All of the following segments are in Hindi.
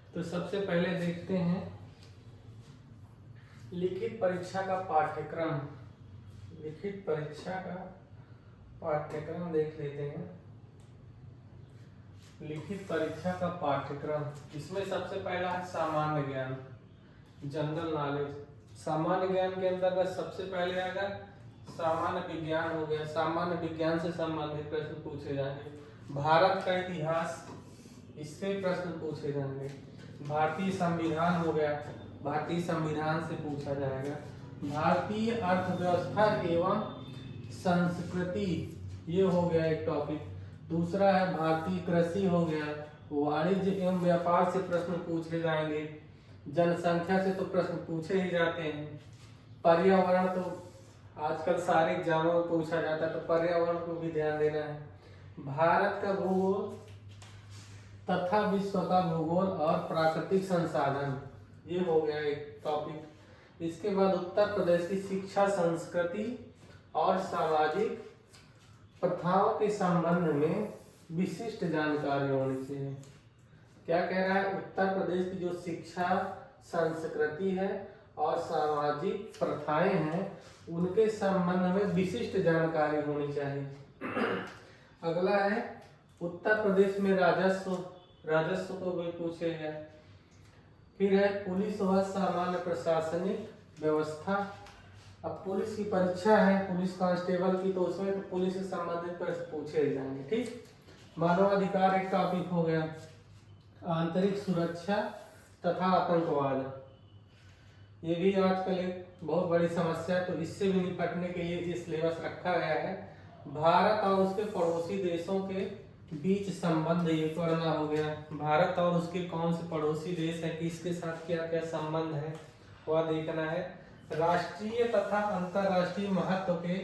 तो सबसे पहले देखते हैं लिखित परीक्षा का पाठ्यक्रम। लिखित परीक्षा का पाठ्यक्रम देख लेते हैं। लिखित परीक्षा का पाठ्यक्रम, इसमें सबसे पहला है सामान्य ज्ञान, जनरल नॉलेज। सामान्य ज्ञान के अंतर्गत सबसे पहले आएगा सामान्य विज्ञान हो गया। सामान्य विज्ञान से संबंधित प्रश्न पूछे जाएंगे। भारत का इतिहास, इससे प्रश्न पूछे जाएंगे। भारतीय संविधान हो गया, भारतीय संविधान से पूछा जाएगा। भारतीय अर्थव्यवस्था एवं संस्कृति, ये हो गया एक टॉपिक। दूसरा है भारतीय कृषि हो गया। वाणिज्य एवं व्यापार से प्रश्न पूछे जाएंगे। जनसंख्या से तो प्रश्न पूछे ही जाते हैं। पर्यावरण तो आजकल सारे एग्जामों में पूछा जाता है, तो पर्यावरण को भी ध्यान देना है। भारत का भूगोल तथा विश्व का भूगोल और प्राकृतिक संसाधन, ये हो गया एक टॉपिक। इसके बाद उत्तर प्रदेश की शिक्षा, संस्कृति और सामाजिक प्रथाओं के संबंध में विशिष्ट जानकारी होनी चाहिए। क्या कह रहा है? उत्तर प्रदेश की जो शिक्षा, संस्कृति है और सामाजिक प्रथाएं हैं, उनके संबंध में विशिष्ट जानकारी होनी चाहिए। अगला है उत्तर प्रदेश में राजस्व, राजस्व को भी पूछेगा। फिर है पुलिस व सामान्य प्रशासनिक व्यवस्था। अब पुलिस की परीक्षा है, पुलिस कांस्टेबल की, तो उसमें तो पुलिस से संबंधित प्रश्न पूछे जाएंगे। ठीक, मानवाधिकार एक टॉपिक हो गया। आंतरिक सुरक्षा तथा आतंकवाद, ये भी आजकल एक बहुत बड़ी समस्या है, तो इससे भी निपटने के लिए ये सिलेबस रखा गया है। भारत और उसके पड़ोसी देशों के बीच संबंध, ये पढ़ना हो गया। भारत और उसके कौन से पड़ोसी देश हैं, किसके साथ क्या क्या संबंध है, वह देखना है। राष्ट्रीय तथा अंतरराष्ट्रीय महत्व के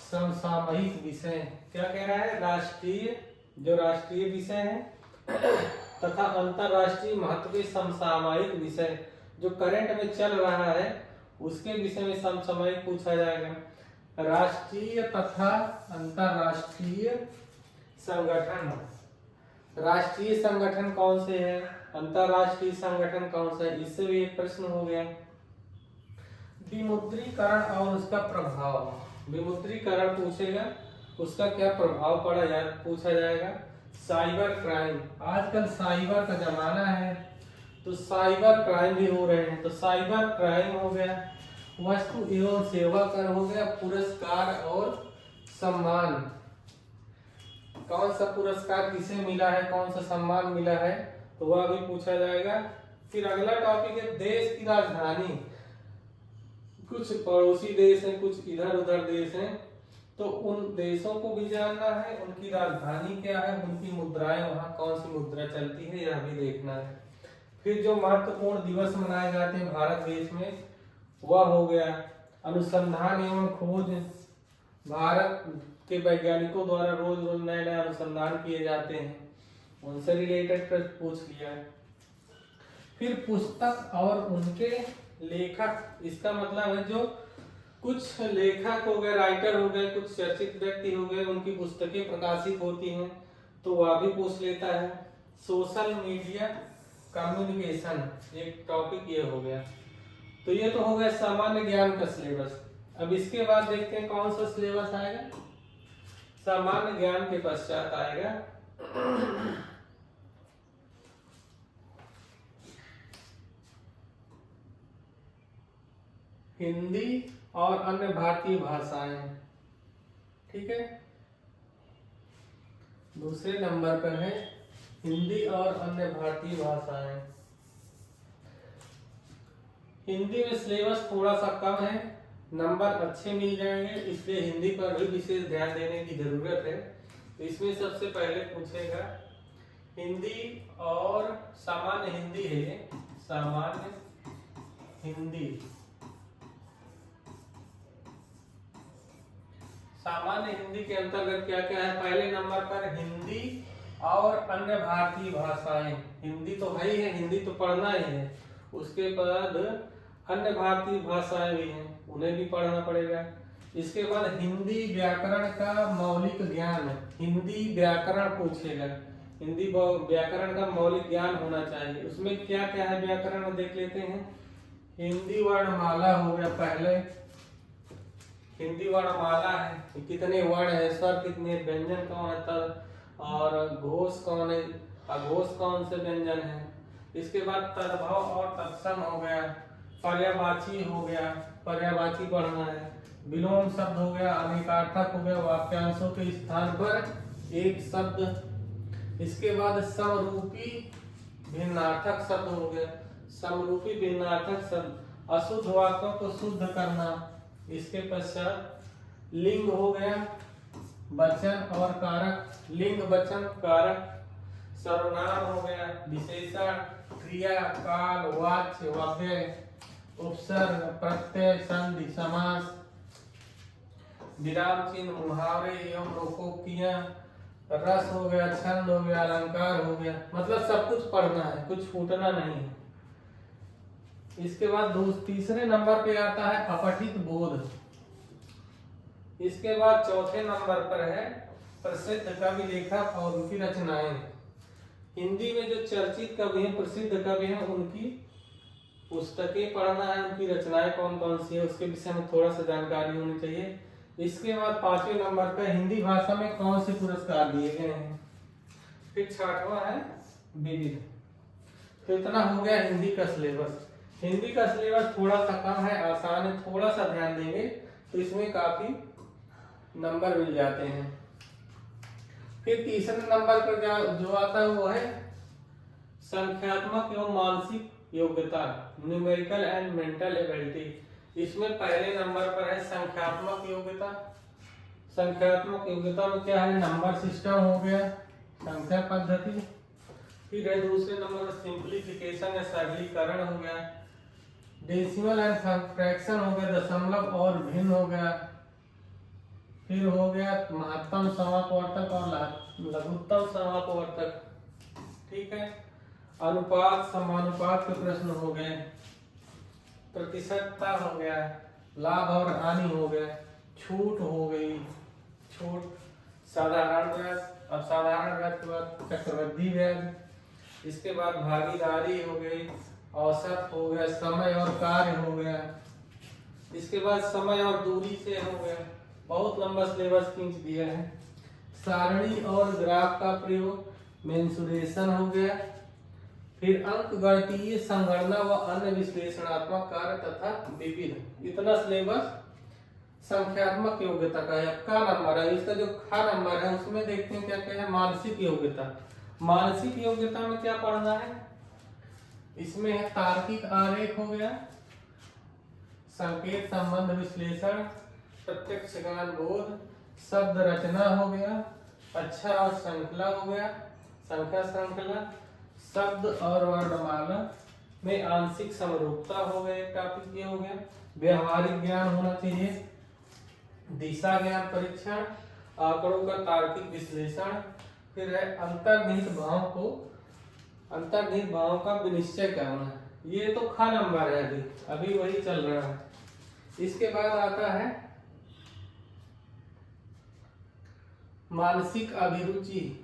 समसामयिक विषय, क्या कह रहा है? राष्ट्रीय, जो राष्ट्रीय विषय है तथा अंतरराष्ट्रीय महत्व के समसामयिक विषय, जो करंट में चल रहा है उसके विषय में समसामयिक पूछा जाएगा। राष्ट्रीय तथा अंतरराष्ट्रीय संगठन, राष्ट्रीय संगठन कौन से हैं, अंतरराष्ट्रीय संगठन कौन सा है, इससे भी एक प्रश्न हो गया। विमुद्रीकरण और उसका प्रभाव, विमुद्रीकरण पूछेगा, उसका क्या प्रभाव पड़ा यार, पूछा जाएगा। साइबर क्राइम, आजकल साइबर का जमाना है, तो साइबर क्राइम भी हो रहे हैं, तो साइबर क्राइम हो गया। वस्तु एवं सेवा कर हो गया। पुरस्कार और सम्मान, कौन सा पुरस्कार किसे मिला है, कौन सा सम्मान मिला है, तो वह भी पूछा जाएगा। फिर अगला टॉपिक है देश की राजधानी। कुछ पड़ोसी देश हैं, कुछ इधर उधर देश हैं, तो उन देशों को भी जानना है, उनकी राजधानी क्या है, उनकी मुद्राएं, वहाँ कौन सी मुद्रा चलती है, यह भी देखना है। फिर जो महत्वपूर्ण दिवस मनाए जाते हैं भारत देश में, वह हो गया अनुसंधान एवं खोज। भारत के वैज्ञानिकों द्वारा रोज रोज नए नए अनुसंधान किए जाते हैं, उनसे रिलेटेड प्रश्न पूछ लिया। फिर पुस्तक और उनके लेखक, इसका मतलब है जो कुछ लेखक हो गए, राइटर हो गए, कुछ चर्चित व्यक्ति हो गए, उनकी पुस्तकें प्रकाशित होती हैं, तो वह भी पूछ लेता है। सोशल मीडिया कम्युनिकेशन, एक टॉपिक ये हो गया। तो ये तो हो गया सामान्य ज्ञान का सिलेबस। अब इसके बाद देखते हैं कौन सा सिलेबस आएगा। सामान्य ज्ञान के पश्चात आएगा हिंदी और अन्य भारतीय भाषाएं। ठीक है, दूसरे नंबर पर है हिंदी और अन्य भारतीय भाषाएं। हिंदी में सिलेबस थोड़ा सा कम है, नंबर अच्छे मिल जाएंगे, इसलिए हिंदी पर भी विशेष ध्यान देने की जरूरत है। तो इसमें सबसे पहले पूछेगा हिंदी और सामान्य हिंदी है, सामान्य हिंदी। सामान्य हिंदी के अंतर्गत क्या क्या है? पहले नंबर पर हिंदी और अन्य भारतीय भाषाएं। हिंदी तो है ही है, हिंदी तो पढ़ना ही है। उसके बाद अन्य भारतीय भाषाएं भी हैं, उन्हें भी पढ़ना पड़ेगा। इसके बाद हिंदी व्याकरण का मौलिक ज्ञान, हिंदी व्याकरण पूछेगा। हिंदी व्याकरण का मौलिक ज्ञान होना चाहिए। उसमें क्या क्या है व्याकरण में देख लेते हैं। हिंदी वर्णमाला हो गया, पहले हिंदी वर्णमाला है, कितने वर्ण है, स्वर कितने, व्यंजन कौन है, तद और घोष कौन है, अघोष कौन से व्यंजन है। इसके बाद तद्भव और तत्सम हो गया, पर्यायवाची हो गया, पर्यायवाची पढ़ना है, विलोम शब्द हो गया, अनेकार्थक हो गया, वाक्यांशों के स्थान पर एक शब्द। इसके बाद समरूपी भिन्नार्थक शब्द हो गया, समरूपी भिन्नार्थक शब्द, अशुद्ध वाक्यों को शुद्ध करना। इसके पश्चात लिंग हो गया, वचन और कारक, लिंग वचन कारक, सर्वनाम हो गया, विशेषण, क्रिया, काल, वाच्य, वाक्य, उपसर्ग, प्रत्यय, संधि, समास, विराम चिन्ह, मुहावरे एवं लोकोक्तियां, रस हो गया, छंद हो गया, अलंकार हो गया। मतलब सब कुछ पढ़ना है, कुछ छूटना नहीं है। इसके बाद तीसरे नंबर पे आता है अपठित बोध। इसके बाद चौथे नंबर पर है प्रसिद्ध कवि, लेखक और उनकी रचनाएं। हिंदी में जो चर्चित कवि हैं, प्रसिद्ध कवि हैं, उनकी पुस्तकें पढ़ना है, उनकी रचनाएं कौन कौन सी है उसके विषय में थोड़ा सा जानकारी होनी चाहिए। इसके बाद पांचवें नंबर पर हिंदी भाषा में कौन से पुरस्कार दिए गए हैं। फिर छठवां है विविध। तो इतना हो गया हिंदी का सिलेबस। हिंदी का सिलेबस थोड़ा सा कम है, आसान है, थोड़ा सा ध्यान देंगे तो इसमें काफी नंबर मिल जाते हैं। फिर तीसरे नंबर पर जो आता है वो है संख्यात्मक एवं मानसिक योग्यता, न्यूमेरिकल एंड मेंटल एबिलिटी। इसमें पहले नंबर पर है संख्यात्मक योग्यता। संख्यात्मक योग्यता में क्या है, नंबर सिस्टम हो गया, संख्या पद्धति। फिर है दूसरे नंबर पर सिंप्लीफिकेशन या सरलीकरण हो गया, डेसिमल एंड फ्रैक्शन हो गया, दशमलव और भिन्न हो गया। फिर हो गया महत्तम समापवर्तक और लघुत्तम समापवर्तक। ठीक है, अनुपात समानुपात के प्रश्न हो गए, प्रतिशतता हो गया, लाभ और हानि हो गया, छूट हो गई, छूट, साधारण ब्याज, अब साधारण ब्याज के बाद चक्रवृद्धि ब्याज। इसके बाद भागीदारी हो गई, औसत हो गया, समय और कार्य हो गया। इसके बाद समय और दूरी से हो गया, बहुत लंबा सिलेबस खींच दिया है। सारणी और ग्राफ का प्रयोग, मेंसुरेशन हो गया। फिर अंक गणितीय संगणना व अन्य विश्लेषणात्मक कार्य तथा विविध। इतना सिलेबस संख्यात्मक योग्यता का है। अब का नंबर है, इसका जो खा नंबर है उसमें देखते हैं क्या क्या है, मानसिक योग्यता। मानसिक योग्यता में क्या पढ़ना है, इसमें है तार्किक आरेख हो गया, संकेत संबंध विश्लेषण, प्रत्यक्ष ज्ञान बोध, शब्द रचना हो गया, अच्छा और श्रृंखला हो गया, संख्या श्रृंखला, शब्द और वर्णमाला में आंशिक समरूपता हो गया, एक टॉपिक ये हो गया। व्यवहारिक ज्ञान होना चाहिए, दिशा ज्ञान परीक्षण, आंकड़ों का तार्किक विश्लेषण। फिर है अंतर्निहित भाव का विनिश्चय करना। ये तो खा नंबर है, अभी वही चल रहा है। इसके बाद आता है मानसिक अभिरुचि।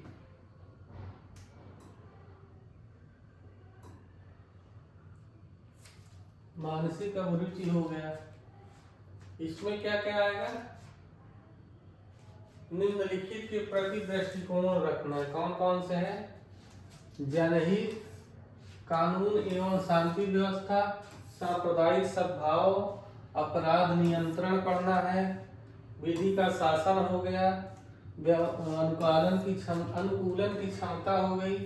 मानसिक अभिरुचि हो गया, इसमें क्या क्या आएगा, निम्नलिखित के प्रति दृष्टिकोण रखना है। कौन कौन से हैं, जनहित, कानून एवं शांति व्यवस्था, सांप्रदायिक सद्भाव, अपराध नियंत्रण पढ़ना है, विधि का शासन हो गया, अनुकूलन की क्षमता हो गई,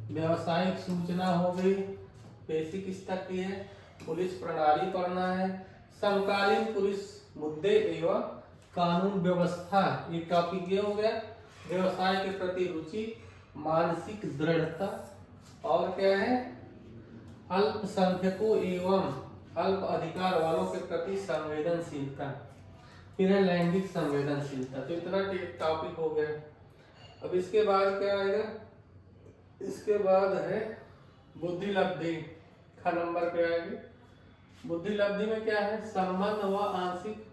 व्यवसायिक सूचना हो गई, बेसिक स्तर की है, पुलिस प्रणाली पढ़ना है, समकालीन पुलिस मुद्दे एवं कानून व्यवस्था, ये टॉपिक ये हो गया। व्यवसाय के प्रति रुचि, मानसिक दृढ़ता, और क्या है, अल्पसंख्यकों एवं अल्प अधिकार वालों के प्रति संवेदनशीलता। फिर है लैंगिक संवेदनशीलता। तो इतना टॉपिक हो गया। अब इसके बाद क्या आएगा, इसके बाद है बुद्धि लब्धि, ख नंबर पे आएगी। बुद्धि लब्धि में क्या है, संबंध व आंशिक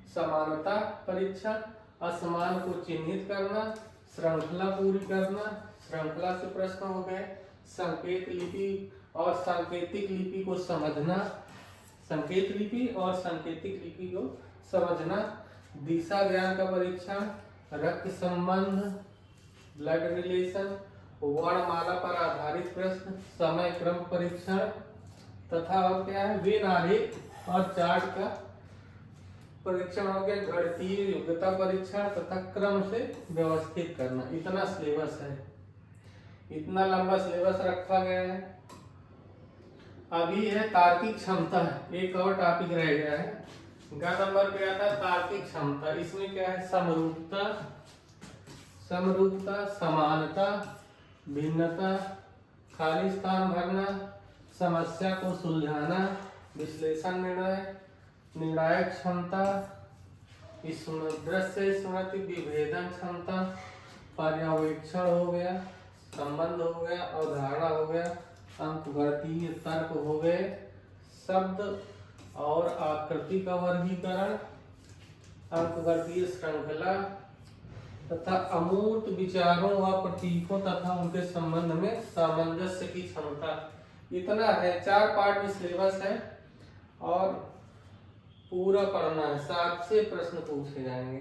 समानता परीक्षण, असमान को चिन्हित करना, श्रृंखला पूरी करना, श्रृंखला से प्रश्न हो गए। संकेत लिपि और सांकेतिक लिपि को समझना, संकेत लिपि और सांकेतिक लिपि को समझना, दिशा ज्ञान का परीक्षण, रक्त संबंध, ब्लड रिलेशन, वर्णमाला पर आधारित प्रश्न, समय क्रम परीक्षण तथा और क्या है, वेन आरेख और चार्ट का परीक्षण हो गया, गणितीय योग्यता परीक्षण तथा क्रम से व्यवस्थित करना। इतना सिलेबस है, इतना लंबा सिलेबस रखा गया है। अभी है तार्किक क्षमता, एक और टॉपिक रह गया है। ग नंबर पे आता है तार्किक क्षमता। इसमें क्या है, समरूपता, समरूपता, समानता, भिन्नता, खाली स्थान भरना, समस्या को सुलझाना, विश्लेषण निर्णय, निर्णायक क्षमता, दृश्य स्मृति, विभेदन क्षमता, पर्यवेक्षण हो गया, संबंध हो गया, अवधारणा हो गया, अंकगणितीय तर्क हो गए, शब्द और आकृति का वर्गीकरण, अंकगणितीय श्रृंखला तथा अमूर्त विचारों व प्रतीकों तथा उनके संबंध में सामंजस्य की क्षमता। इतना है, 4 पार्ट में सिलेबस है और पूरा पढ़ना है। 7 से प्रश्न पूछे जाएंगे।